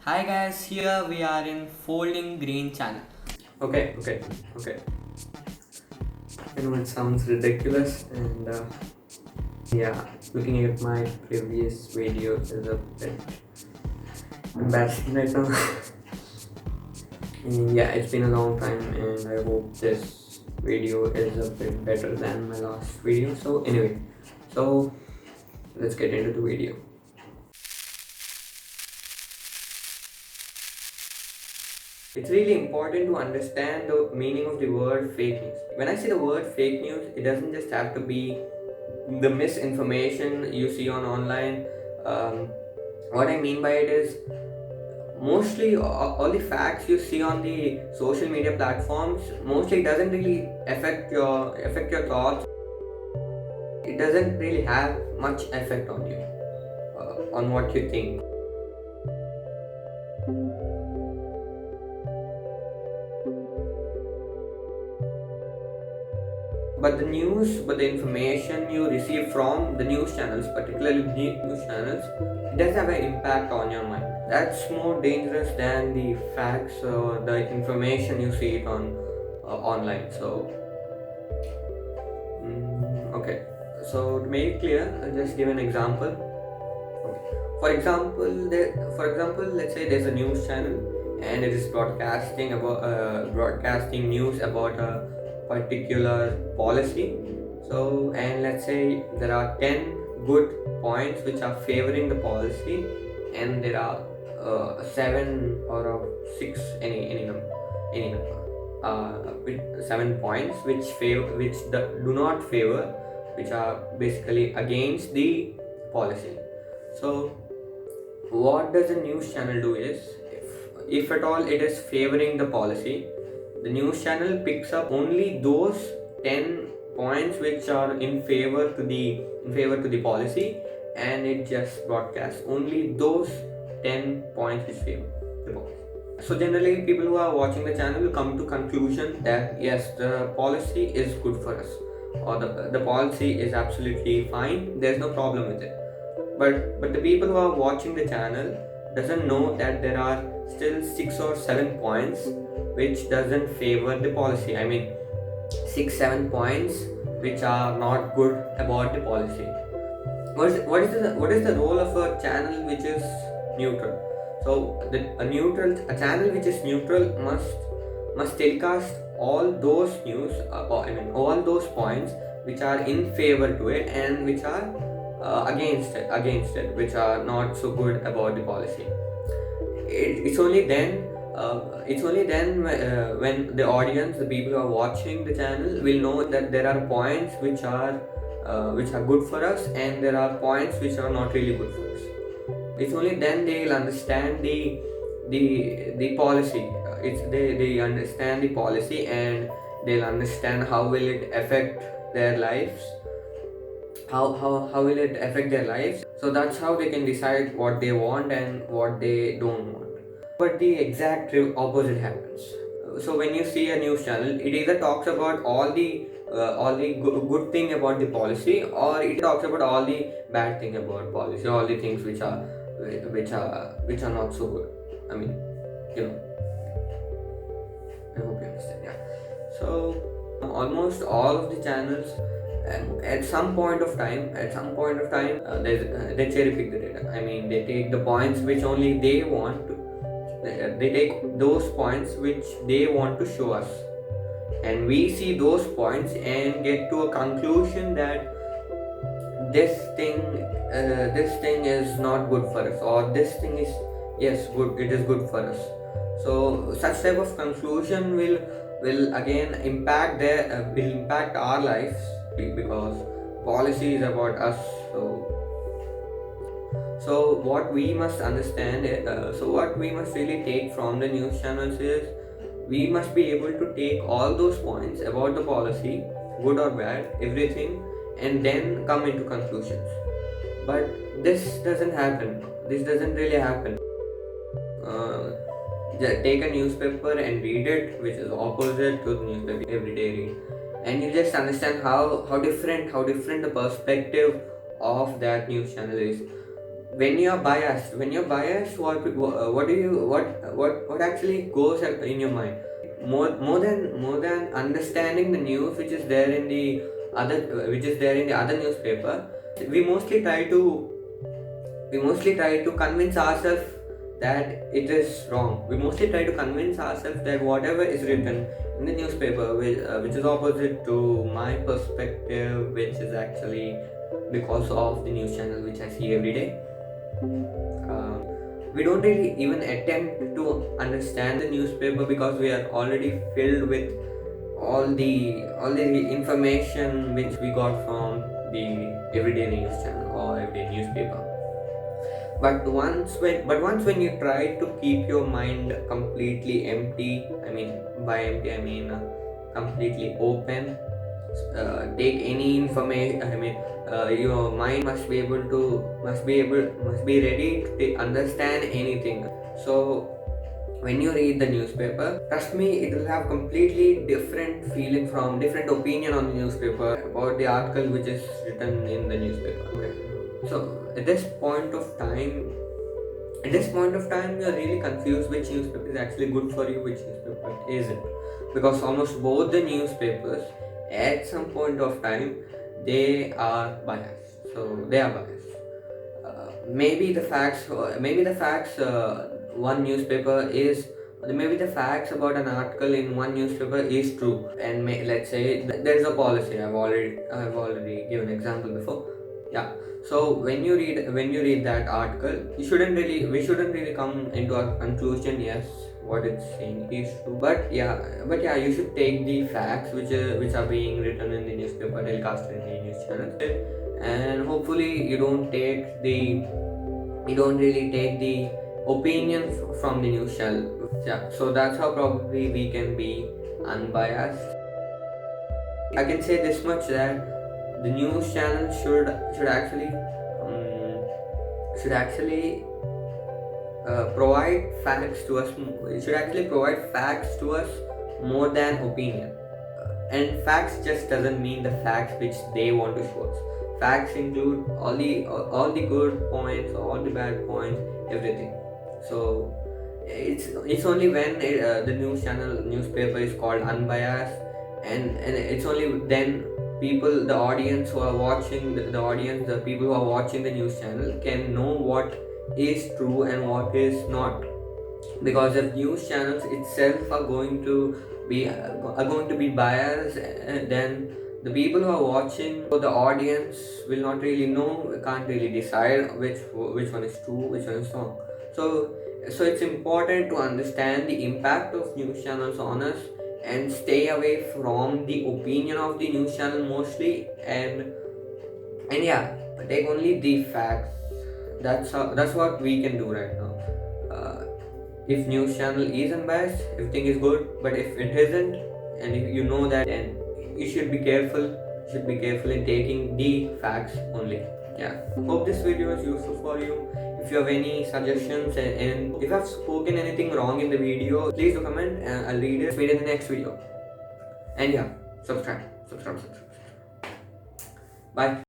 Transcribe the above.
Hi guys, here we are in Folding Green channel. Okay. I know it sounds ridiculous, and yeah, looking at my previous video is a bit embarrassing right now. And yeah, it's been a long time, and I hope this video is a bit better than my last video. So, anyway, so let's get into the video. It's really important to understand the meaning of the word fake news. When I say the word fake news, it doesn't just have to be the misinformation you see on online. Um, what I mean by it is mostly all the facts you see on the social media platforms mostly doesn't really affect your thoughts. It doesn't really have much effect on you, on what you think. But the information you receive from the news channels, particularly news channels, it does have an impact on your mind. That's more dangerous than the facts or the information you see it on online. So, okay. So to make it clear, I'll just give an example. Okay. For example, let's say there's a news channel and it is broadcasting news about a particular policy. So, and let's say there are 10 good points which are favoring the policy, and there are 7 or 6, any number, with 7 points do not favor, which are basically against the policy. So, what does a news channel do is, if at all it is favoring the policy, the news channel picks up only those 10 points which are in favor to the policy, and it just broadcasts only those 10 points which favor the policy. So generally, people who are watching the channel will come to conclusion that yes, the policy is good for us, or the policy is absolutely fine. There's no problem with it. But the people who are watching the channel doesn't know that there are still 6 or 7 points which doesn't favor the policy. I mean, 6 7 points which are not good about the policy. What is the role of a channel which is neutral? So a channel which is neutral must telecast all those news, all those points which are in favor to it, and which are against it, which are not so good about the policy. It's only then when the audience, the people who are watching the channel, will know that there are points which are good for us, and there are points which are not really good for us. It's only then they'll understand the policy. They understand the policy, and they'll understand how will it affect their lives. How will it affect their lives? So that's how they can decide what they want and what they don't want. But the exact opposite happens. So when you see a news channel, it either talks about all the good thing about the policy, or it talks about all the bad thing about policy, all the things which are not so good. I mean, you know, I hope you understand. Yeah. So almost all of the channels, they cherry pick the data. I mean, they take the points which only they want to. They take those points which they want to show us, and we see those points and get to a conclusion that this thing is not good for us, or this thing is, yes, good, it is good for us. So such type of conclusion will again impact our lives, because policy is about us. So what we must understand what we must really take from the news channels is, we must be able to take all those points about the policy, good or bad, everything, and then come into conclusions. But this doesn't really happen. uh, Take a newspaper and read it, which is opposite to the newspaper everyday read, and you just understand how different the perspective of that news channel is. when you're biased, what actually goes in your mind? More than understanding the news which is there in the other newspaper, we mostly try to convince ourselves that it is wrong. We mostly try to convince ourselves that whatever is written in the newspaper, which is opposite to my perspective, which is actually because of the news channel which I see every day. We don't really even attempt to understand the newspaper because we are already filled with all the information which we got from the everyday news channel or everyday newspaper. But once when you try to keep your mind completely empty, by empty I mean completely open, take any information. Your mind must be ready to understand anything. So when you read the newspaper, trust me, it will have completely different feeling, from different opinion on the newspaper about the article which is written in the newspaper. Okay. So at this point of time, you're really confused which newspaper is actually good for you, which newspaper isn't, because almost both the newspapers at some point of time they are biased. Maybe the facts one newspaper is maybe the facts about an article in one newspaper is true, and let's say there's a policy. I've already given an example before. Yeah. So when you read that article, we shouldn't really come into a conclusion. Yes, what it's saying is true. But yeah, you should take the facts which are being written in the newspaper, telecast in the news channel, and hopefully you don't really take the opinion from the news channel. Yeah. So that's how probably we can be unbiased. I can say this much, that the news channel should actually provide facts to us. It should actually provide facts to us more than opinion. And facts just doesn't mean the facts which they want to show us. Facts include all the good points, all the bad points, everything. So it's only when the newspaper is called unbiased, and it's only then the people who are watching the news channel can know what is true and what is not. Because if news channels itself are going to be biased, then the people who are watching, or the audience, will not really know, can't really decide which one is true, which one is wrong. So it's important to understand the impact of news channels on us, and stay away from the opinion of the news channel mostly, and yeah, take only the facts. That's what we can do right now. If news channel is unbiased, everything is good. But if it isn't, and if you know that, then you should be careful. In taking the facts only. Yeah. Hope this video was useful for you. If you have any suggestions, and if I've spoken anything wrong in the video, please do comment and I'll read it. Meet in the next video. And yeah, subscribe. Bye.